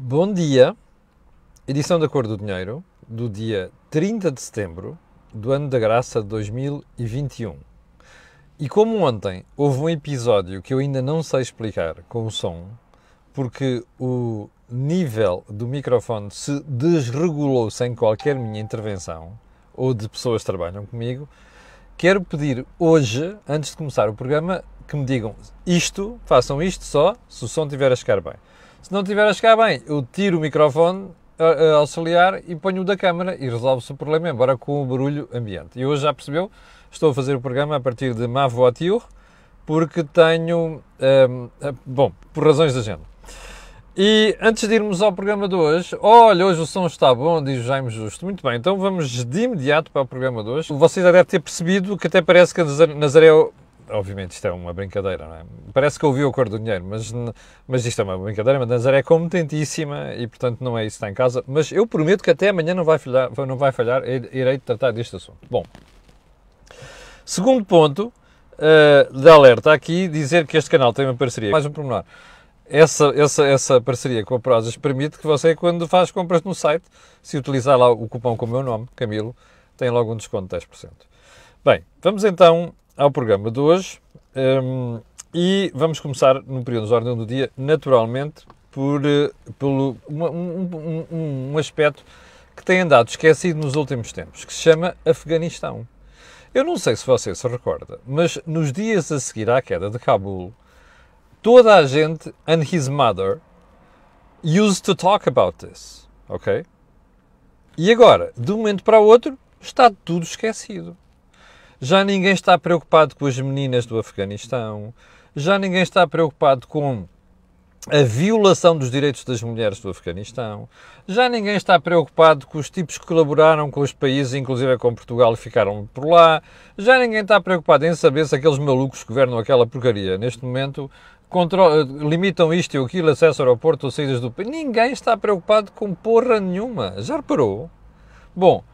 Bom dia, edição da Cor do Dinheiro, do dia 30 de setembro do ano da graça de 2021. E como ontem houve um episódio que eu ainda não sei explicar com o som, porque o nível do microfone se desregulou sem qualquer minha intervenção, ou de pessoas que trabalham comigo, quero pedir hoje, antes de começar o programa, que me digam isto, façam isto só, se o som estiver a chegar bem. Se não estiver a chegar bem, eu tiro o microfone auxiliar e ponho o da câmara e resolve-se o problema, embora com o barulho ambiente. E hoje já percebeu, estou a fazer o programa a partir de ma voiture, porque tenho, bom, por razões de agenda. E antes de irmos ao programa de hoje, olha, hoje o som está bom, diz o Jaime Justo. Muito bem, então vamos de imediato para o programa de hoje. Você já deve ter percebido que até parece que a Nazaré... Obviamente isto é uma brincadeira, não é? Parece que ouviu a Cor do Dinheiro, mas isto é uma brincadeira, mas a Nazaré é competentíssima e portanto não é isso que está em casa. Mas eu prometo que até amanhã não vai falhar, irei tratar deste assunto. Bom, segundo ponto de alerta aqui, dizer que este canal tem uma parceria, mais um pormenor. Essa parceria com a Prozas permite que você, quando faz compras no site, se utilizar lá o cupom com o meu nome, Camilo, tem logo um desconto de 10%. Bem, vamos então ao programa de hoje e vamos começar no período de ordem do dia, naturalmente, pelo um aspecto que tem andado esquecido nos últimos tempos, que se chama Afeganistão. Eu não sei se você se recorda, mas nos dias a seguir à queda de Cabul, toda a gente and his mother used to talk about this, ok? E agora, de um momento para o outro, está tudo esquecido. Já ninguém está preocupado com as meninas do Afeganistão, já ninguém está preocupado com a violação dos direitos das mulheres do Afeganistão, já ninguém está preocupado com os tipos que colaboraram com os países, inclusive com Portugal, e ficaram por lá, já ninguém está preocupado em saber se aqueles malucos que governam aquela porcaria, neste momento, limitam isto e aquilo, acesso ao aeroporto ou saídas do país. Ninguém está preocupado com porra nenhuma. Já reparou? Bom,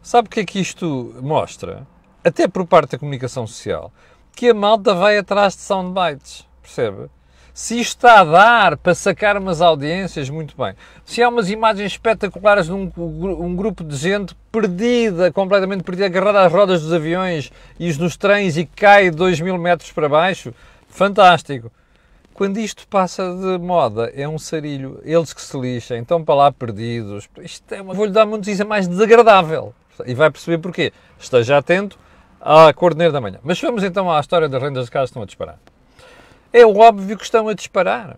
sabe o que é que isto mostra? Até por parte da comunicação social, que a malta vai atrás de soundbites, percebe? Se isto está a dar para sacar umas audiências, muito bem. Se há umas imagens espetaculares de um grupo de gente perdida, completamente perdida, agarrada às rodas dos aviões e nos trens e cai 2000 metros para baixo, fantástico. Quando isto passa de moda, é um sarilho, eles que se lixem, estão para lá perdidos. Isto é vou-lhe dar uma notícia mais desagradável. E vai perceber porquê. Esteja atento à Cor do Dinheiro da manhã. Mas vamos então à história das rendas de casa que estão a disparar. É óbvio que estão a disparar.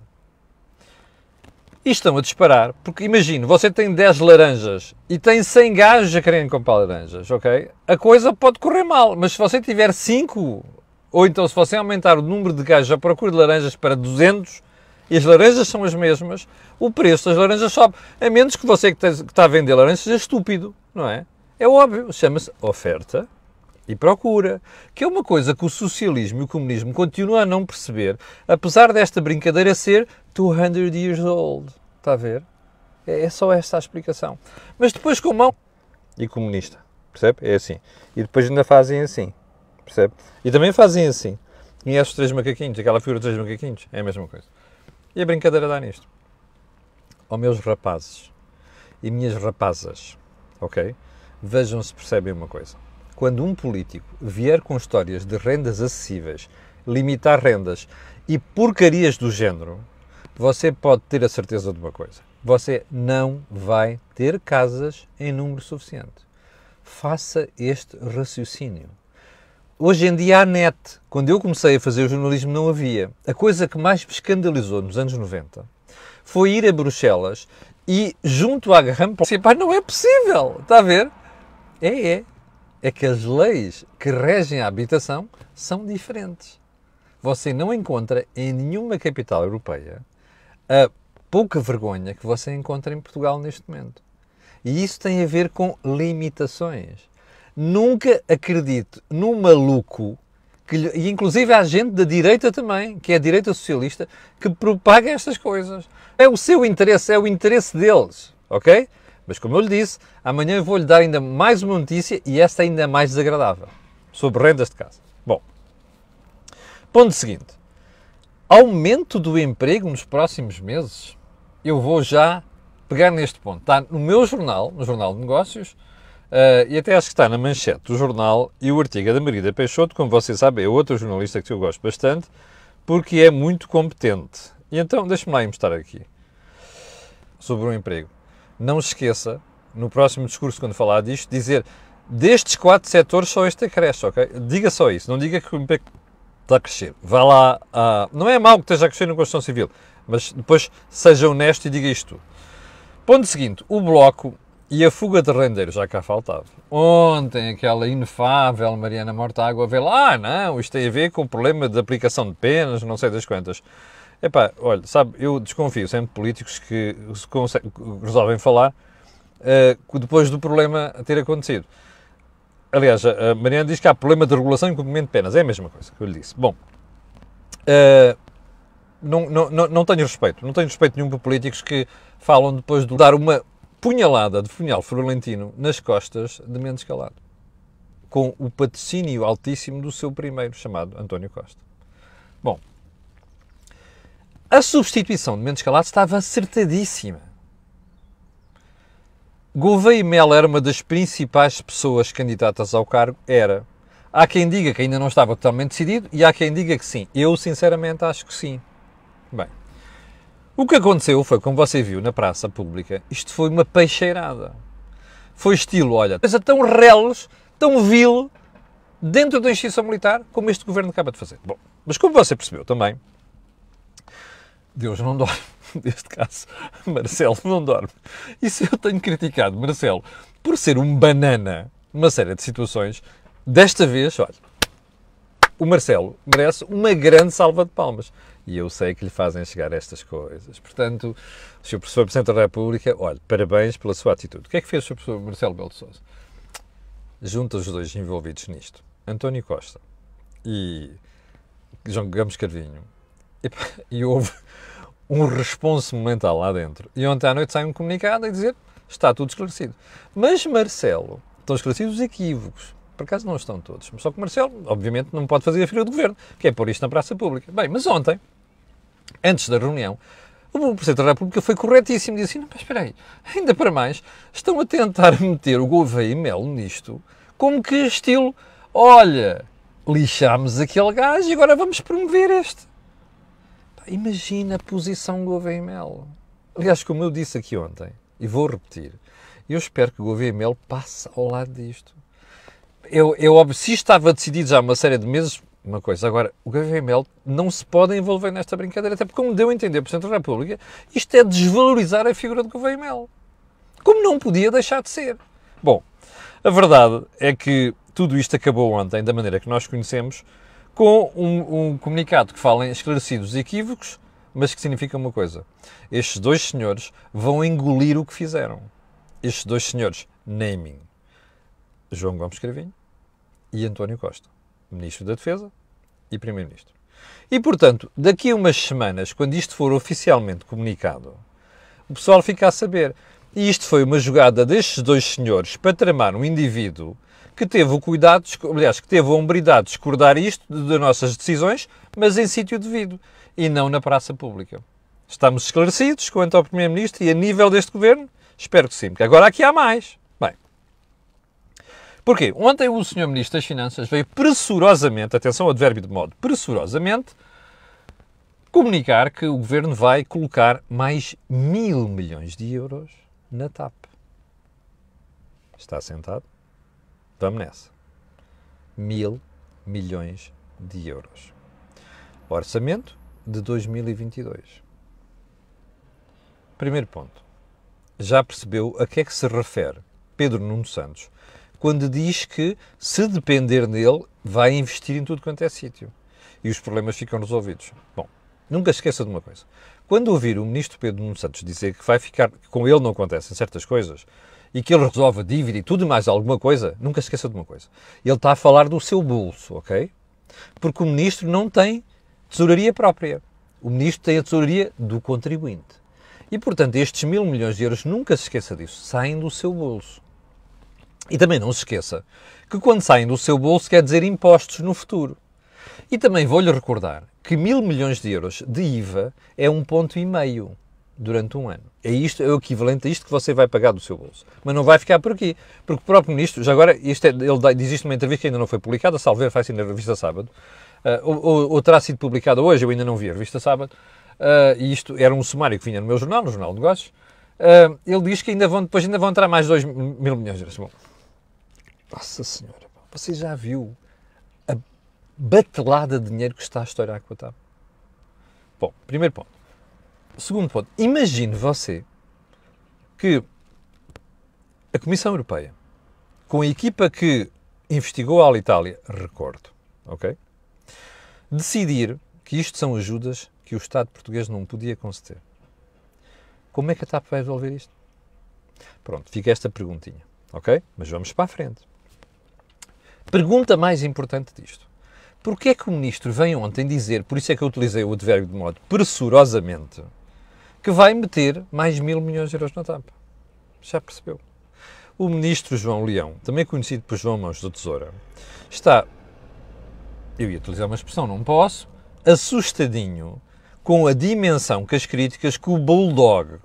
E estão a disparar porque, imagine, você tem 10 laranjas e tem 100 gajos a quererem comprar laranjas, ok? A coisa pode correr mal, mas se você tiver 5, ou então se você aumentar o número de gajos à procura de laranjas para 200, e as laranjas são as mesmas, o preço das laranjas sobe. A menos que você que está a vender laranjas seja estúpido, não é? É óbvio, chama-se oferta e procura, que é uma coisa que o socialismo e o comunismo continuam a não perceber, apesar desta brincadeira ser 200 years old. Está a ver? É só esta a explicação. Mas depois com mão e comunista, percebe? É assim. E depois ainda fazem assim, percebe? E também fazem assim. Conhece os 3 macaquinhos, aquela figura dos 3 macaquinhos? É a mesma coisa. E a brincadeira dá nisto. Ó meus rapazes e minhas rapazas, ok? Vejam se percebem uma coisa. Quando um político vier com histórias de rendas acessíveis, limitar rendas e porcarias do género, você pode ter a certeza de uma coisa. Você não vai ter casas em número suficiente. Faça este raciocínio. Hoje em dia há net. Quando eu comecei a fazer o jornalismo não havia. A coisa que mais me escandalizou nos anos 90 foi ir a Bruxelas e junto à rampa, não é possível, está a ver? É que as leis que regem a habitação são diferentes. Você não encontra em nenhuma capital europeia a pouca vergonha que você encontra em Portugal neste momento. E isso tem a ver com limitações. Nunca acredite num maluco, e inclusive há gente da direita também, que é a direita socialista, que propaga estas coisas. É o seu interesse, é o interesse deles, ok? Mas como eu lhe disse, amanhã eu vou-lhe dar ainda mais uma notícia e esta ainda mais desagradável, sobre rendas de casa. Bom, ponto seguinte. Aumento do emprego nos próximos meses? Eu vou já pegar neste ponto. Está no meu jornal, no Jornal de Negócios, e até acho que está na manchete do jornal, e o artigo é da Margarida Peixoto, como vocês sabem, é outra jornalista que eu gosto bastante, porque é muito competente. E então, deixe-me lá mostrar aqui, sobre o emprego. Não se esqueça, no próximo discurso, quando falar disto, dizer, destes 4 setores só este é que cresce, ok? Diga só isso, não diga que o emprego está a crescer. Vá lá, não é mau que esteja a crescer na construção civil, mas depois seja honesto e diga isto tudo. Ponto seguinte, o Bloco e a fuga de rendeiros, já cá faltava. Ontem, aquela inefável Mariana Mortágua veio lá, não, isto tem a ver com o problema de aplicação de penas, não sei das quantas. Epá, olha, sabe, eu desconfio sempre de políticos que resolvem falar depois do problema ter acontecido. Aliás, a Mariana diz que há problema de regulação e cumprimento de penas, é a mesma coisa que eu lhe disse. Bom, não tenho respeito nenhum por políticos que falam depois de dar uma punhalada de punhal florentino nas costas de Mendes Calado, com o patrocínio altíssimo do seu primeiro, chamado António Costa. Bom, a substituição de Mendes Calado estava acertadíssima. Gouveia e Melo era uma das principais pessoas candidatas ao cargo, era. Há quem diga que ainda não estava totalmente decidido e há quem diga que sim. Eu, sinceramente, acho que sim. Bem, o que aconteceu foi, como você viu na praça pública, isto foi uma peixeirada. Foi estilo, olha, coisa tão reles, tão vil, dentro da instituição militar, como este governo acaba de fazer. Bom, mas como você percebeu também, Deus não dorme. Neste caso, Marcelo não dorme. Isso eu tenho criticado Marcelo por ser um banana numa série de situações. Desta vez, olha, o Marcelo merece uma grande salva de palmas. E eu sei que lhe fazem chegar estas coisas. Portanto, Sr. Professor Presidente da República, olha, parabéns pela sua atitude. O que é que fez o Sr. Professor Marcelo Rebelo de Sousa? Junta os dois envolvidos nisto, António Costa e João Gomes Carvinho, e houve um responso momental lá dentro. E ontem à noite sai um comunicado a dizer está tudo esclarecido. Mas Marcelo, estão esclarecidos os equívocos. Por acaso não estão todos. Só que Marcelo, obviamente, não pode fazer a figura do governo, que é pôr isto na praça pública. Bem, mas ontem, antes da reunião, o Presidente da República foi corretíssimo. Disse assim, não, mas espera aí, ainda para mais, estão a tentar meter o Gouveia e Melo nisto, como que estilo, olha, lixámos aquele gajo e agora vamos promover este. Imagina a posição Gouveia e Melo. Aliás, como eu disse aqui ontem, e vou repetir, eu espero que Gouveia e Melo passe ao lado disto. Óbvio, se isto estava decidido já há uma série de meses, uma coisa. Agora, o Gouveia e Melo não se podem envolver nesta brincadeira, até porque, como deu a entender o Presidente da República, isto é desvalorizar a figura de Gouveia e Melo. Como não podia deixar de ser. Bom, a verdade é que tudo isto acabou ontem, da maneira que nós conhecemos, com um comunicado que fala em esclarecidos equívocos, mas que significa uma coisa. Estes dois senhores vão engolir o que fizeram. Estes dois senhores, naming, João Gomes Cravinho e António Costa, Ministro da Defesa e Primeiro-Ministro. E, portanto, daqui a umas semanas, quando isto for oficialmente comunicado, o pessoal fica a saber. E isto foi uma jogada destes dois senhores para tramar um indivíduo que teve o cuidado, aliás, que teve a hombridade de discordar isto das nossas decisões, mas em sítio devido e não na praça pública. Estamos esclarecidos quanto ao Primeiro-Ministro e a nível deste governo? Espero que sim, porque agora aqui há mais. Bem, porquê? Ontem o Sr. Ministro das Finanças veio pressurosamente, atenção ao advérbio de modo, pressurosamente, comunicar que o governo vai colocar mais 1.000 milhões de euros na TAP. Está sentado? Vamos nessa. 1.000 milhões de euros. Orçamento de 2022. Primeiro ponto. Já percebeu a que é que se refere Pedro Nuno Santos quando diz que, se depender dele, vai investir em tudo quanto é sítio. E os problemas ficam resolvidos. Bom, nunca se esqueça de uma coisa. Quando ouvir o ministro Pedro Nuno Santos dizer que vai ficar, que com ele não acontecem certas coisas, e que ele resolve a dívida e tudo mais alguma coisa, nunca se esqueça de uma coisa. Ele está a falar do seu bolso, ok? Porque o ministro não tem tesouraria própria. O ministro tem a tesouraria do contribuinte. E, portanto, estes 1.000 milhões de euros, nunca se esqueça disso, saem do seu bolso. E também não se esqueça que quando saem do seu bolso quer dizer impostos no futuro. E também vou-lhe recordar que 1.000 milhões de euros de IVA é 1,5%. durante um ano. É o equivalente a isto que você vai pagar do seu bolso. Mas não vai ficar por aqui, porque o próprio Ministro, já agora, ele diz isto numa entrevista que ainda não foi publicada, salvo ver, vai-se na revista Sábado, ou terá sido publicada hoje, eu ainda não vi a revista Sábado, e isto era um sumário que vinha no meu jornal, no Jornal de Negócios. Ele diz que depois ainda vão entrar mais 2 mil milhões de euros. Bom, nossa Senhora, você já viu a batelada de dinheiro que está a estourar com a TAP? Bom, primeiro ponto. Segundo ponto, imagine você que a Comissão Europeia, com a equipa que investigou a Alitalia, recordo, ok? Decidir que isto são ajudas que o Estado português não podia conceder. Como é que a TAP vai resolver isto? Pronto, fica esta perguntinha, ok? Mas vamos para a frente. Pergunta mais importante disto. Porquê é que o Ministro vem ontem dizer, por isso é que eu utilizei o advérbio de modo pressurosamente, que vai meter mais 1.000 milhões de euros na TAP? Já percebeu? O Ministro João Leão, também conhecido por João Mãos da Tesoura, está, eu ia utilizar uma expressão, não posso, assustadinho com a dimensão que as críticas que o Bulldog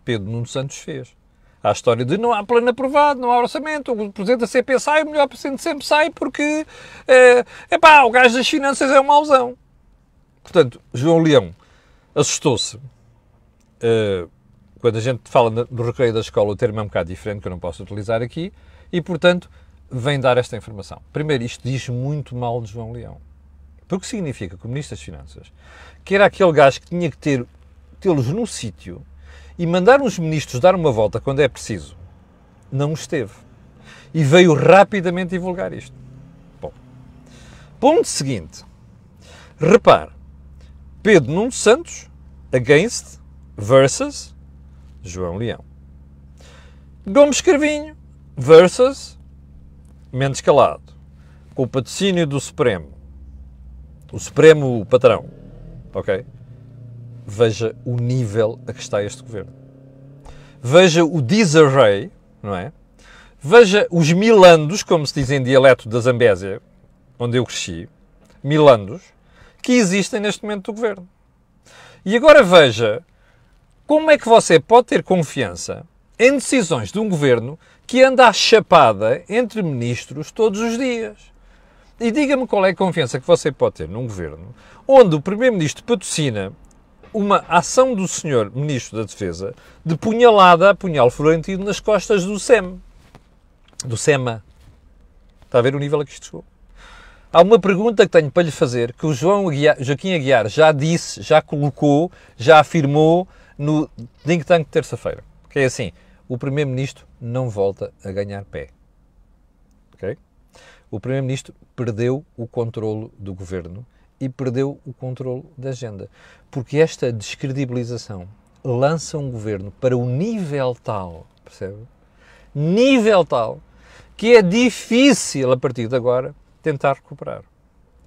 Pedro Nuno Santos fez. Há a história de não há plano aprovado, não há orçamento, o Presidente da CP sai, o melhor Presidente sempre sai porque o gajo das finanças é um mauzão. Portanto, João Leão assustou-se. Quando a gente fala no recreio da escola, o termo é um bocado diferente, que eu não posso utilizar aqui, e, portanto, vem dar esta informação. Primeiro, isto diz muito mal de João Leão. Porque significa que o Ministro das Finanças, que era aquele gajo que tinha que tê-los no sítio e mandar uns ministros dar uma volta quando é preciso, não esteve. E veio rapidamente divulgar isto. Bom, ponto seguinte. Repare, Pedro Nuno Santos against versus João Leão. Gomes Carvinho versus Mendes Calado. Com o patrocínio do Supremo. O Supremo patrão. Ok? Veja o nível a que está este governo. Veja o disarray, não é? Veja os milandos, como se diz em dialeto da Zambésia, onde eu cresci, milandos, que existem neste momento do governo. E agora veja como é que você pode ter confiança em decisões de um governo que anda à chapada entre ministros todos os dias. E diga-me qual é a confiança que você pode ter num governo onde o Primeiro-Ministro patrocina uma ação do Sr. Ministro da Defesa de punhalada a punhal florentino nas costas do SEM. Do SEMA. Está a ver o nível a que isto chegou? Há uma pergunta que tenho para lhe fazer, que o Joaquim Aguiar já disse, já colocou, já afirmou no Think Tank de terça-feira. Que é assim, o Primeiro-Ministro não volta a ganhar pé. Ok? O Primeiro-Ministro perdeu o controlo do Governo e perdeu o controlo da agenda. Porque esta descredibilização lança um Governo para o nível tal, percebe? Nível tal, que é difícil, a partir de agora, tentar recuperar.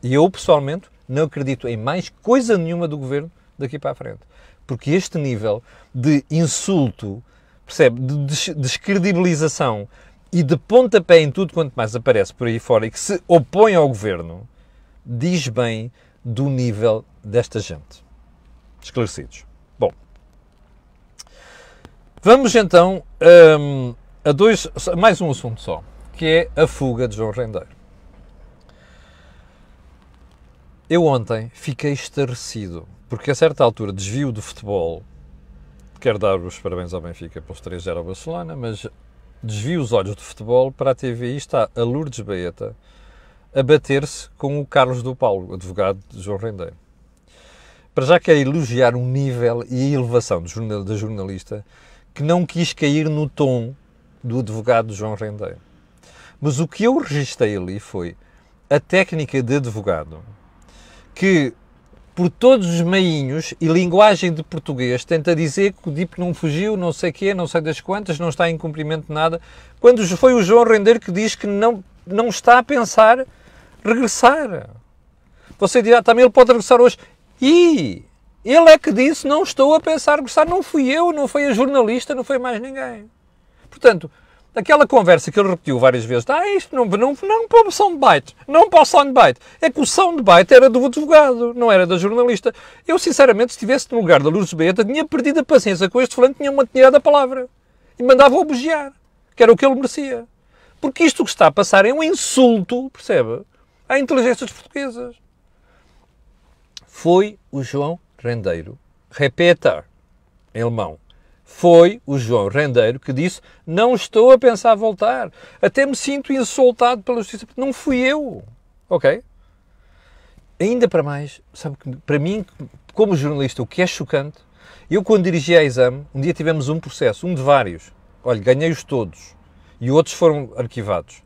E eu, pessoalmente, não acredito em mais coisa nenhuma do Governo daqui para a frente. Porque este nível de insulto, percebe, de descredibilização e de pontapé em tudo quanto mais aparece por aí fora e que se opõe ao Governo, diz bem do nível desta gente. Esclarecidos. Bom, vamos então a mais um assunto só, que é a fuga de João Rendeiro. Eu ontem fiquei estarrecido, porque a certa altura desvio do futebol, quero dar os parabéns ao Benfica pelos 3-0 ao Barcelona, mas desvio os olhos do futebol para a TV e está a Lourdes Baeta a bater-se com o Carlos do Paulo, advogado de João Rendeiro. Para já quero elogiar o nível e a elevação da jornalista que não quis cair no tom do advogado de João Rendeiro. Mas o que eu registrei ali foi a técnica de advogado que, por todos os meinhos e linguagem de português, tenta dizer que o DIP não fugiu, não sei quê, não sei das quantas, não está em cumprimento de nada, quando foi o João Rendeiro que diz que não está a pensar regressar. Você dirá, também ele pode regressar hoje. E ele é que disse, não estou a pensar regressar, não fui eu, não foi a jornalista, não foi mais ninguém. Portanto, Aquela conversa que ele repetiu várias vezes, isto não para o soundbite, não para o soundbite. É que o soundbite era do advogado, não era da jornalista. Eu, sinceramente, se estivesse no lugar da Lourdes Baeta, tinha perdido a paciência com este fulano, tinha-me tirado a palavra. E mandava-o bugiar, que era o que ele merecia. Porque isto que está a passar é um insulto, percebe, à inteligência dos portugueses. Foi o João Rendeiro, Repeter, em alemão. Foi o João Rendeiro que disse: não estou a pensar voltar. Até me sinto insultado pela justiça. Não fui eu. Ok? Ainda para mais, sabe que para mim, como jornalista, o que é chocante, eu quando dirigi a exame, um dia tivemos um processo, um de vários. Olha, ganhei-os todos. E outros foram arquivados.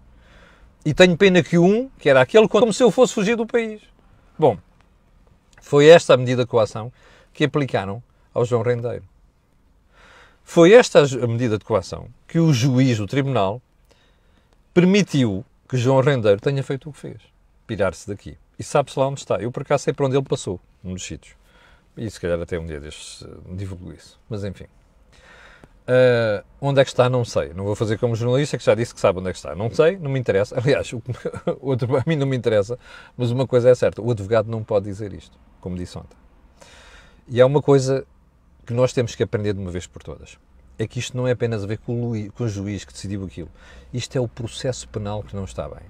E tenho pena que um, que era aquele como se eu fosse fugir do país. Bom, foi esta a medida de coação que aplicaram ao João Rendeiro. Foi esta a medida de coação que o juiz do tribunal permitiu que João Rendeiro tenha feito o que fez. Pirar-se daqui. E sabe-se lá onde está. Eu, por acaso, sei para onde ele passou, num dos sítios. E se calhar até um dia destes divulgo isso. Mas, enfim. Onde é que está, não sei. Não vou fazer como jornalista, que já disse que sabe onde é que está. Não sei, não me interessa. Aliás, outro a mim não me interessa. Mas uma coisa é certa. O advogado não pode dizer isto, como disse ontem. E há uma coisa que nós temos que aprender de uma vez por todas. É que isto não é apenas a ver com o juiz que decidiu aquilo. Isto é o processo penal que não está bem.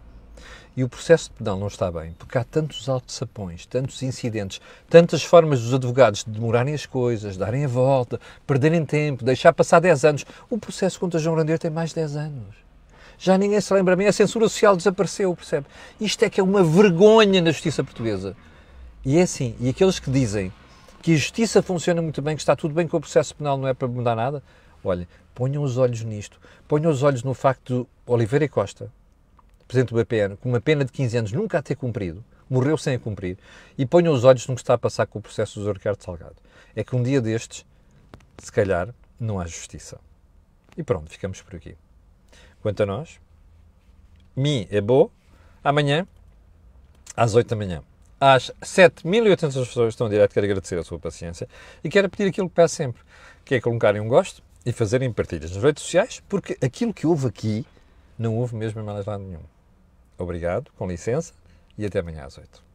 E o processo penal não está bem porque há tantos alçapões, tantos incidentes, tantas formas dos advogados de demorarem as coisas, darem a volta, perderem tempo, deixar passar 10 anos. O processo contra João Rendeiro tem mais de 10 anos. Já ninguém se lembra bem, a censura social desapareceu, percebe? Isto é que é uma vergonha na justiça portuguesa. E é assim, e aqueles que dizem que a justiça funciona muito bem, que está tudo bem com o processo penal, não é para mudar nada, olhem, ponham os olhos nisto. Ponham os olhos no facto de Oliveira e Costa, presidente do BPN, com uma pena de 15 anos nunca a ter cumprido, morreu sem a cumprir, e ponham os olhos no que está a passar com o processo do José Ricardo Salgado. É que um dia destes, se calhar, não há justiça. E pronto, ficamos por aqui. Quanto a nós, é boa, amanhã, às 8 da manhã. Às 7.800 pessoas estão em direto, quero agradecer a sua paciência e quero pedir aquilo que peço sempre, que é colocarem um gosto e fazerem partilhas nas redes sociais, porque aquilo que houve aqui não houve mesmo em mais lado nenhum. Obrigado, com licença, e até amanhã às 8.